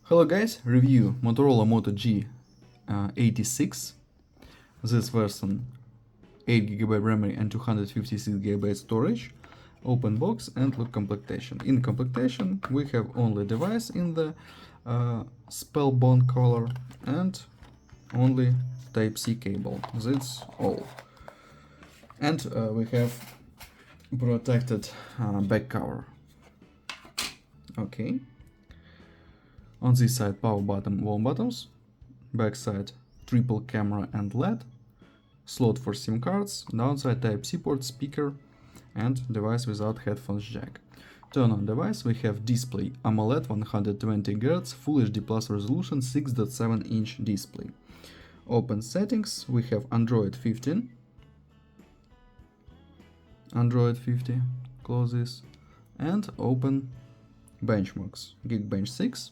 Hello guys, review Motorola Moto G86. This version 8GB memory and 256GB storage. Open box and look completion. In completion we have only device in the spellbound color and only Type-C cable. That's all. And we have protected back cover. Okay. On this side, power button, volume buttons. Back side, triple camera and LED. Slot for SIM cards. Downside, Type-C port, speaker, and device without headphones jack. Turn on device, we have display AMOLED 120Hz, Full HD Plus resolution, 6.7-inch display. Open settings, we have Android 15. Android 50, close this. And open benchmarks, Geekbench 6.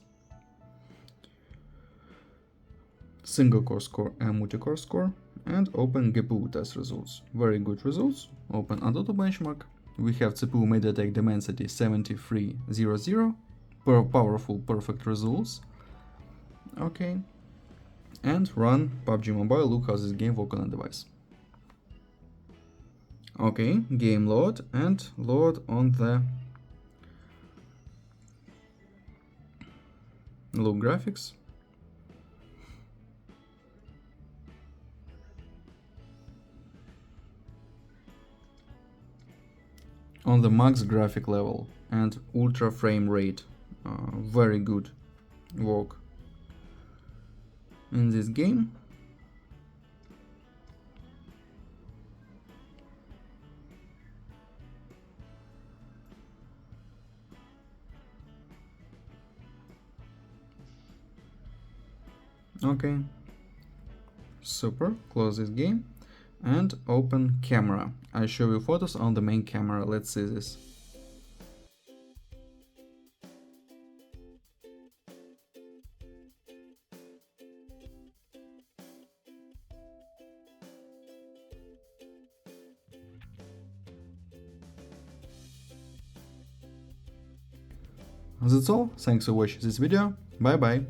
Single core score and multi-core score, and open GPU test results. Very good results. Open Antutu benchmark. We have CPU MediaTek Dimensity 7300, powerful, perfect results. Okay, and run PUBG Mobile. Look how this game works on a device. Okay, game load and load on the low graphics. On the max graphic level and ultra frame rate. Very good work in this game. Okay, super. Close this game and open camera. I show you photos on the main camera. Let's see this. That's all. Thanks for watching this video. Bye bye.